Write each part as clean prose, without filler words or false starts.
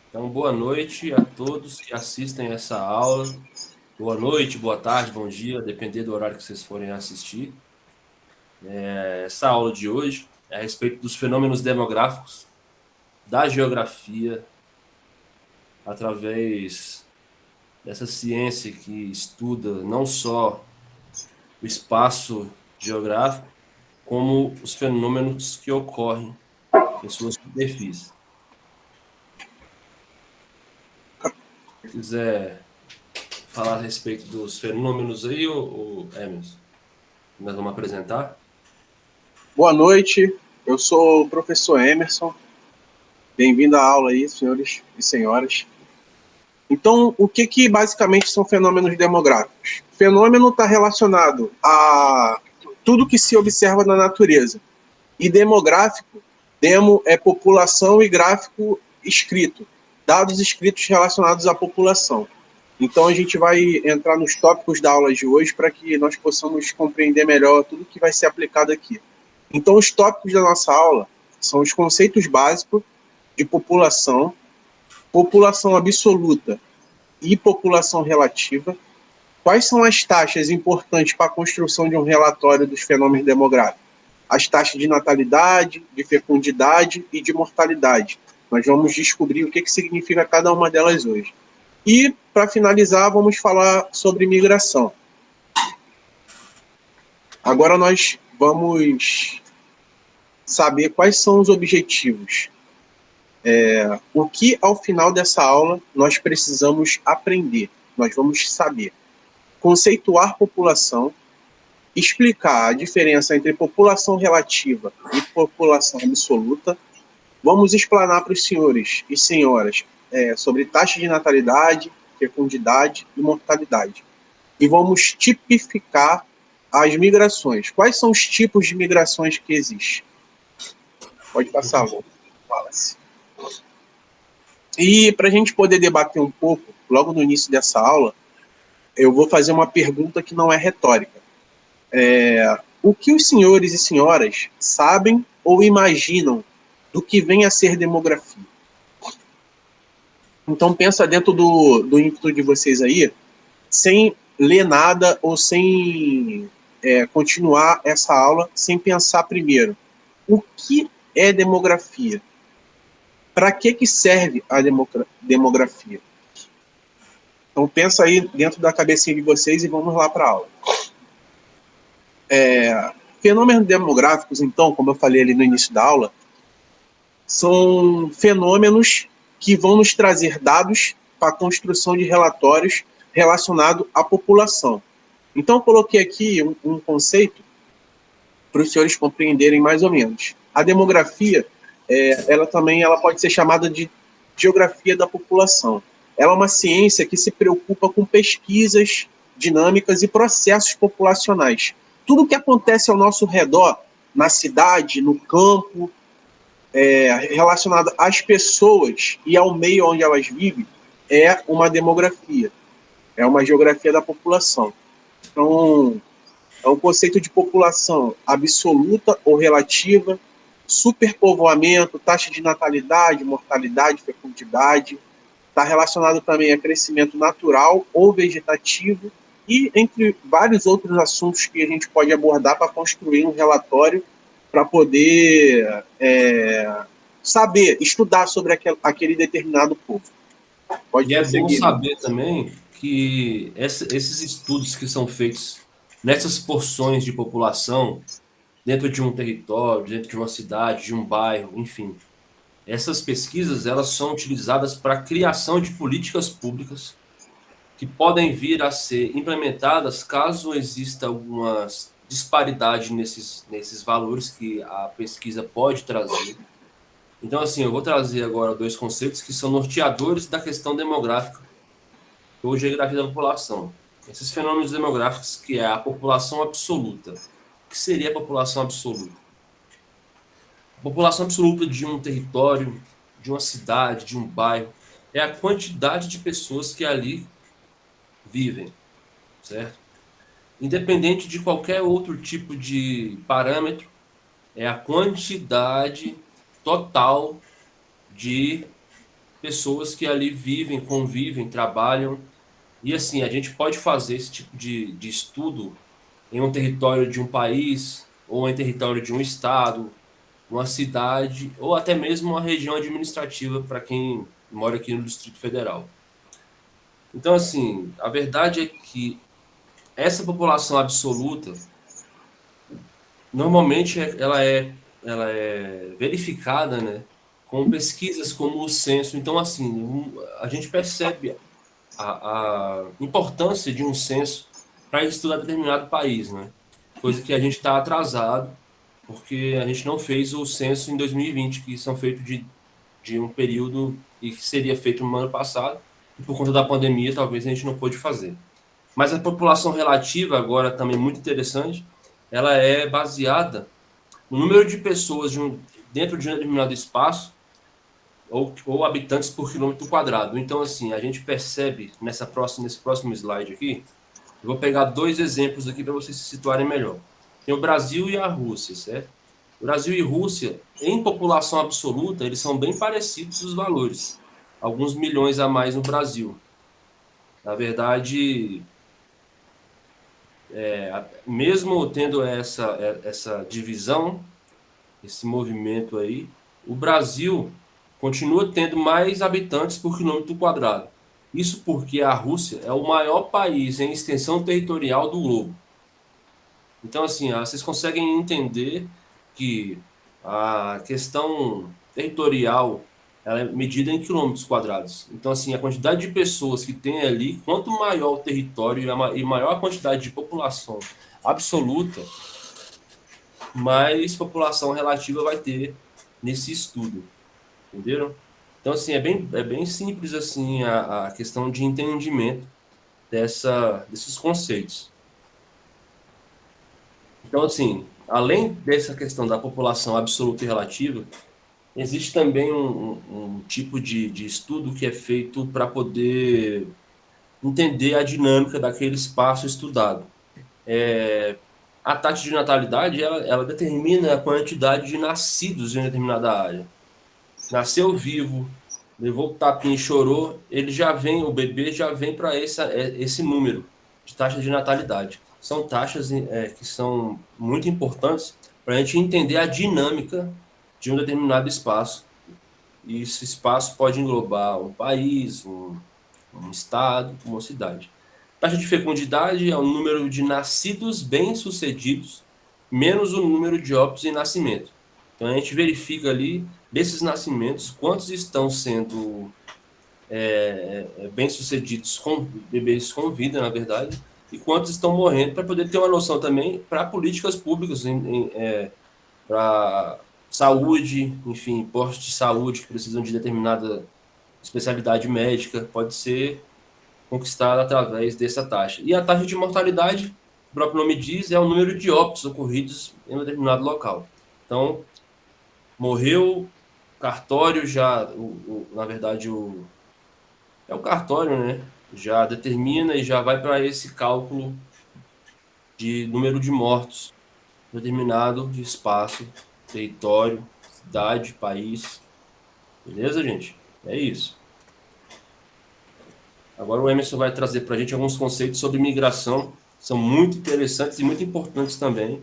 Então, boa noite a todos que assistem essa aula. Boa noite, boa tarde, bom dia, depender do horário que vocês forem assistir. Essa aula de hoje é a respeito dos fenômenos demográficos da geografia, através dessa ciência que estuda não só o espaço geográfico, como os fenômenos que ocorrem em suas superfícies. Se quiser falar a respeito dos fenômenos aí, o Emerson, nós vamos apresentar. Boa noite, eu sou o professor Emerson. Bem-vindo à aula aí, senhores e senhoras. Então, o que basicamente são fenômenos demográficos? Fenômeno está relacionado a tudo que se observa na natureza. E demográfico, demo é população e gráfico escrito, dados escritos relacionados à população. Então, a gente vai entrar nos tópicos da aula de hoje para que nós possamos compreender melhor tudo que vai ser aplicado aqui. Então, os tópicos da nossa aula são os conceitos básicos de população, população absoluta e população relativa. Quais são as taxas importantes para a construção de um relatório dos fenômenos demográficos? As taxas de natalidade, de fecundidade e de mortalidade. Nós vamos descobrir o que significa cada uma delas hoje. E, para finalizar, vamos falar sobre migração. Agora nós vamos saber quais são os objetivos. O que, ao final dessa aula, nós precisamos aprender. Nós vamos saber conceituar população, explicar a diferença entre população relativa e população absoluta. Vamos explanar para os senhores e senhoras sobre taxa de natalidade, fecundidade e mortalidade. E vamos tipificar as migrações. Quais são os tipos de migrações que existem? Pode passar, Lu. Fala-se. E para a gente poder debater um pouco, logo no início dessa aula, eu vou fazer uma pergunta que não é retórica. O que os senhores e senhoras sabem ou imaginam do que vem a ser demografia? Então pensa dentro do ímpeto de vocês aí, sem ler nada ou sem continuar essa aula, sem pensar primeiro. O que é demografia? Para que serve a demografia? Então pensa aí dentro da cabecinha de vocês e vamos lá para a aula. Fenômenos demográficos, então, como eu falei ali no início da aula, são fenômenos que vão nos trazer dados para a construção de relatórios relacionados à população. Então, eu coloquei aqui um conceito para os senhores compreenderem mais ou menos. A demografia, ela pode ser chamada de geografia da população. Ela é uma ciência que se preocupa com pesquisas dinâmicas e processos populacionais. Tudo que acontece ao nosso redor, na cidade, no campo, relacionado às pessoas e ao meio onde elas vivem, é uma demografia, é uma geografia da população. Então, é um conceito de população absoluta ou relativa, superpovoamento, taxa de natalidade, mortalidade, fecundidade. Está relacionado também a crescimento natural ou vegetativo e entre vários outros assuntos que a gente pode abordar para construir um relatório para poder saber, estudar sobre aquele determinado povo. Pode E é bom prosseguir. saber também que esses estudos que são feitos nessas porções de população, dentro de um território, dentro de uma cidade, de um bairro, enfim, essas pesquisas elas são utilizadas para a criação de políticas públicas que podem vir a ser implementadas caso exista alguma disparidade nesses valores que a pesquisa pode trazer. Então, assim, eu vou trazer agora dois conceitos que são norteadores da questão demográfica ou geografia da população. Esses fenômenos demográficos, que é a população absoluta. O que seria a população absoluta? A população absoluta de um território, de uma cidade, de um bairro, é a quantidade de pessoas que ali vivem, certo? Independente de qualquer outro tipo de parâmetro, é a quantidade total de pessoas que ali vivem, convivem, trabalham. E assim, a gente pode fazer esse tipo de estudo em um território de um país, ou em território de um estado, uma cidade, ou até mesmo uma região administrativa para quem mora aqui no Distrito Federal. Então, assim, a verdade é que essa população absoluta, normalmente ela é verificada, né, com pesquisas como o censo. Então, assim, a gente percebe a importância de um censo para estudar determinado país, né? Coisa que a gente está atrasado, porque a gente não fez o censo em 2020, que são feitos de um período e que seria feito no ano passado, e por conta da pandemia, talvez a gente não pôde fazer. Mas a população relativa, agora também muito interessante, ela é baseada no número de pessoas dentro de um determinado espaço ou habitantes por quilômetro quadrado. Então, assim, a gente percebe nesse próximo slide aqui, eu vou pegar dois exemplos aqui para vocês se situarem melhor. Tem o Brasil e a Rússia, certo? O Brasil e Rússia, em população absoluta, eles são bem parecidos os valores. Alguns milhões a mais no Brasil. Na verdade, mesmo tendo essa divisão, esse movimento aí, o Brasil continua tendo mais habitantes por quilômetro quadrado. Isso porque a Rússia é o maior país em extensão territorial do globo. Então, assim, vocês conseguem entender que a questão territorial ela é medida em quilômetros quadrados. Então, assim, a quantidade de pessoas que tem ali, quanto maior o território e maior a quantidade de população absoluta, mais população relativa vai ter nesse estudo, entenderam? Então, assim, é bem simples assim a questão de entendimento desses conceitos. Então, assim, além dessa questão da população absoluta e relativa, existe também um tipo de estudo que é feito para poder entender a dinâmica daquele espaço estudado. A taxa de natalidade, ela determina a quantidade de nascidos em determinada área. Nasceu vivo, levou o tapinha e chorou, o bebê já vem para esse número de taxa de natalidade. São taxas que são muito importantes para a gente entender a dinâmica de um determinado espaço. E esse espaço pode englobar um país, um estado, uma cidade. Taxa de fecundidade é o número de nascidos bem-sucedidos menos o número de óbitos em nascimento. Então a gente verifica ali, desses nascimentos, quantos estão sendo bem-sucedidos com bebês com vida, na verdade, e quantos estão morrendo, para poder ter uma noção também para políticas públicas, para saúde, enfim, postos de saúde que precisam de determinada especialidade médica, pode ser conquistada através dessa taxa. E a taxa de mortalidade, o próprio nome diz, é o número de óbitos ocorridos em um determinado local. Então, morreu, cartório já, na verdade, é o cartório, né? Já determina e já vai para esse cálculo de número de mortos determinado de espaço, território, cidade, país. Beleza, gente? É isso. Agora o Emerson vai trazer para a gente alguns conceitos sobre migração, são muito interessantes e muito importantes também.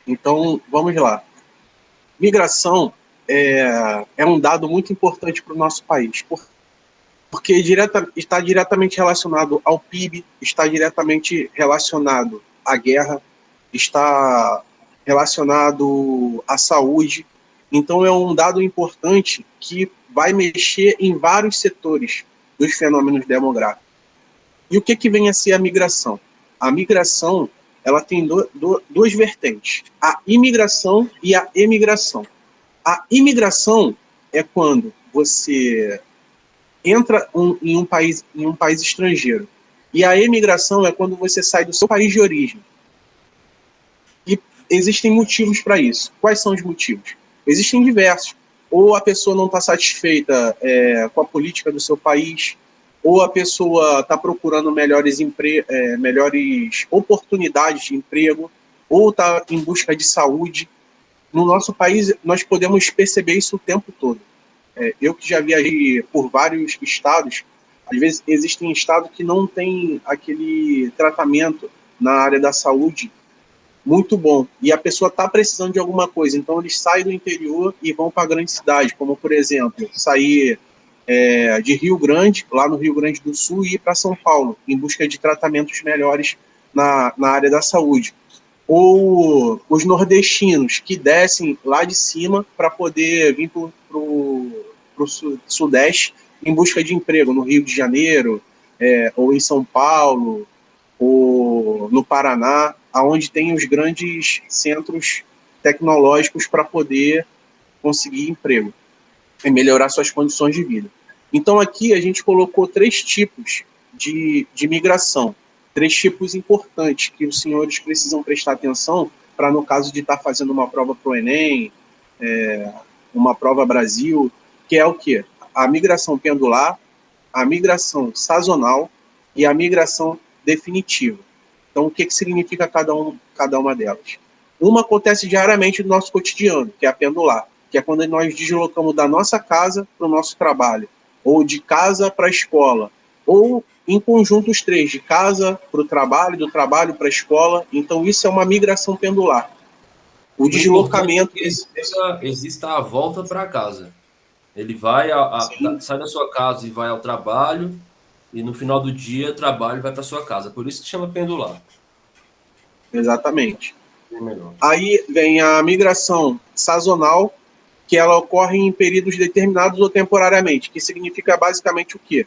Então, vamos lá. Migração é um dado muito importante para o nosso país, porque está diretamente relacionado ao PIB, está diretamente relacionado à guerra, está relacionado à saúde. Então, é um dado importante que vai mexer em vários setores dos fenômenos demográficos. E o que vem a ser a migração? A migração ela tem duas vertentes, a imigração e a emigração. A imigração é quando você entra em um país estrangeiro. E a emigração é quando você sai do seu país de origem. E existem motivos para isso. Quais são os motivos? Existem diversos. Ou a pessoa não está satisfeita com a política do seu país, ou a pessoa está procurando melhores oportunidades de emprego, ou está em busca de saúde. no nosso país, nós podemos perceber isso o tempo todo. Eu que já viajei por vários estados, às vezes existem estados que não têm aquele tratamento na área da saúde muito bom, e a pessoa está precisando de alguma coisa, então eles saem do interior e vão para a grande cidade, como, por exemplo, sair de Rio Grande, lá no Rio Grande do Sul, e ir para São Paulo, em busca de tratamentos melhores na área da saúde. Ou os nordestinos que descem lá de cima para poder vir para o Sudeste em busca de emprego, no Rio de Janeiro, ou em São Paulo, ou no Paraná, aonde tem os grandes centros tecnológicos para poder conseguir emprego e melhorar suas condições de vida. Então aqui a gente colocou 3 tipos de migração, 3 tipos importantes que os senhores precisam prestar atenção para, no caso de estar fazendo uma prova para o Enem, uma prova Brasil, que é o quê? A migração pendular, a migração sazonal e a migração definitiva. Então, o que significa cada uma delas? Uma acontece diariamente no nosso cotidiano, que é a pendular, que é quando nós deslocamos da nossa casa para o nosso trabalho, ou de casa para a escola, ou em conjunto os 3, de casa para o trabalho, do trabalho para a escola. Então, isso é uma migração pendular. O O importante é deslocamento que exista a volta para casa. Ele vai sai da sua casa e vai ao trabalho, e no final do dia, o trabalho vai para sua casa. Por isso que chama pendular. Exatamente. É melhor. Aí vem a migração sazonal, que ela ocorre em períodos determinados ou temporariamente, que significa basicamente o quê?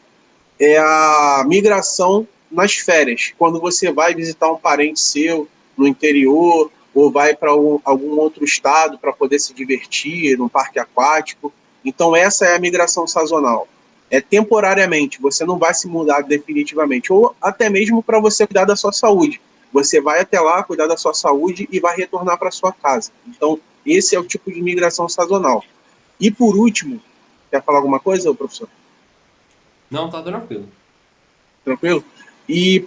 É a migração nas férias, quando você vai visitar um parente seu no interior ou vai para algum outro estado para poder se divertir num parque aquático. Então essa é a migração sazonal. É temporariamente, você não vai se mudar definitivamente, ou até mesmo para você cuidar da sua saúde. Você vai até lá cuidar da sua saúde e vai retornar para sua casa. Então esse é o tipo de migração sazonal. E por último, quer falar alguma coisa, professor? Não, tá tranquilo. Tranquilo? E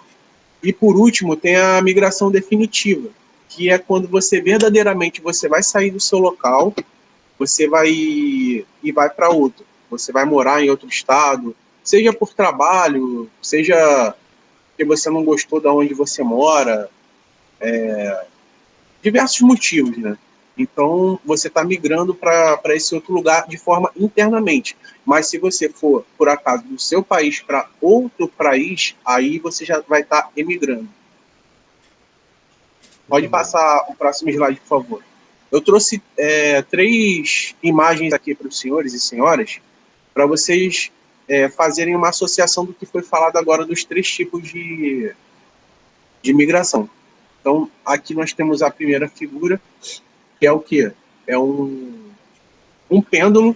E por último, tem a migração definitiva, que é quando você verdadeiramente você vai sair do seu local, você vai e vai para outro. Você vai morar em outro estado, seja por trabalho, seja porque você não gostou de onde você mora, diversos motivos, né? Então, você está migrando para esse outro lugar de forma internamente. Mas se você for, por acaso, do seu país para outro país, aí você já vai estar emigrando. Muito Pode bom. passar o próximo slide, por favor. Eu trouxe 3 imagens aqui para os senhores e senhoras, para vocês fazerem uma associação do que foi falado agora dos 3 tipos de migração. Então, aqui nós temos a primeira figura, que é o quê? É um pêndulo,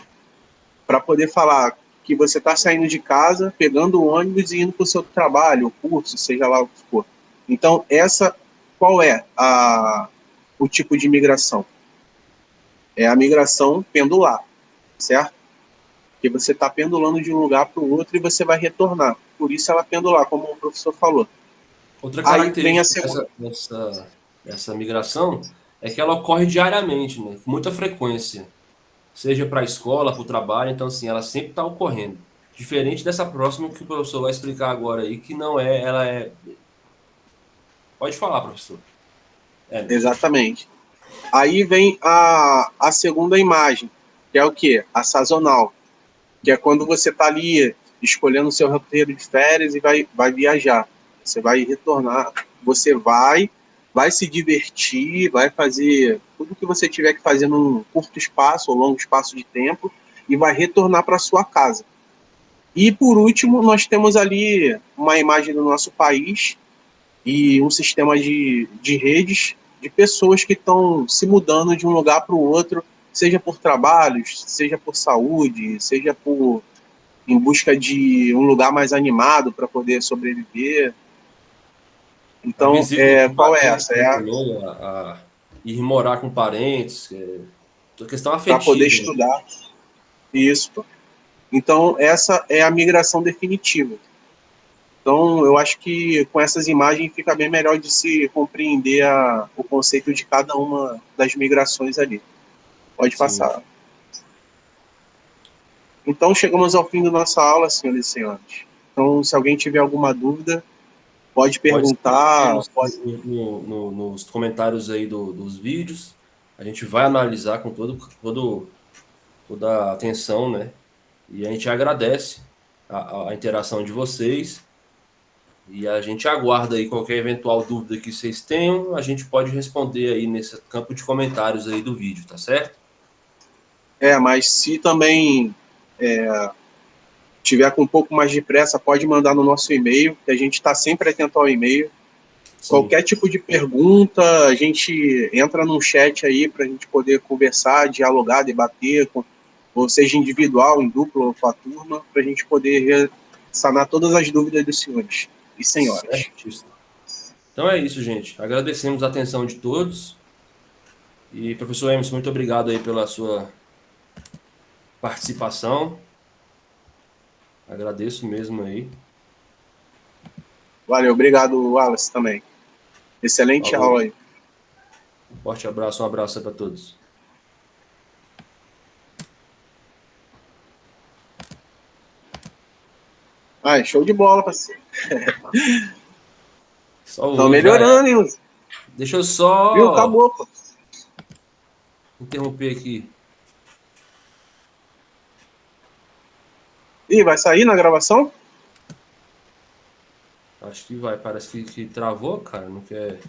para poder falar que você está saindo de casa, pegando o ônibus e indo para o seu trabalho, o curso, seja lá o que for. Então, qual é o tipo de migração? É a migração pendular, certo? Que você está pendulando de um lugar para o outro e você vai retornar. Por isso ela pendular, como o professor falou. Outra Aí vem a característica segunda. dessa migração é que ela ocorre diariamente, né? Com muita frequência. Seja para a escola, para o trabalho, então assim, ela sempre está ocorrendo. Diferente dessa próxima que o professor vai explicar agora aí, que não é, ela é. Pode falar, professor. Emerson. Exatamente. Aí vem a segunda imagem, que é o quê? A sazonal, que é quando você está ali escolhendo o seu roteiro de férias e vai viajar. Você vai retornar, você vai se divertir, vai fazer tudo que você tiver que fazer num curto espaço ou longo espaço de tempo e vai retornar para sua casa. E por último, nós temos ali uma imagem do nosso país e um sistema de redes de pessoas que estão se mudando de um lugar para o outro, seja por trabalhos, seja por saúde, seja em busca de um lugar mais animado para poder sobreviver. A Então, visita de qual é parentes, essa? como falou, a ir morar com parentes, a questão Para poder afetiva, né? estudar. Isso. Então, essa é a migração definitiva. Então, eu acho que com essas imagens fica bem melhor de se compreender o conceito de cada uma das migrações ali. Pode Sim. passar. Então, chegamos ao fim da nossa aula, senhoras e senhores. Então, se alguém tiver alguma dúvida, pode Pode escrever perguntar. nos comentários aí dos vídeos. A gente vai analisar com toda a atenção, né? E a gente agradece a interação de vocês. E a gente aguarda aí qualquer eventual dúvida que vocês tenham, a gente pode responder aí nesse campo de comentários aí do vídeo, tá certo? Mas se também tiver com um pouco mais de pressa, pode mandar no nosso e-mail, que a gente está sempre atento ao e-mail. Sim. Qualquer tipo de pergunta, a gente entra num chat aí para a gente poder conversar, dialogar, debater, ou seja individual, em dupla ou com a turma, para a gente poder sanar todas as dúvidas dos senhores e senhoras. Certíssimo. Então é isso, gente. Agradecemos a atenção de todos. E, professor Emerson, muito obrigado aí pela sua participação. Agradeço mesmo aí. Valeu, obrigado, Wallace, também. Excelente Falou. aula aí. Um forte abraço, um abraço para todos. Show de bola, parceiro. Só Estão hoje, já é. melhorando, hein, Lúcio? Deixa eu Viu? só Acabou, pô. interromper aqui. Ih, vai sair na gravação? Acho que vai. Parece que travou, cara. Não quer.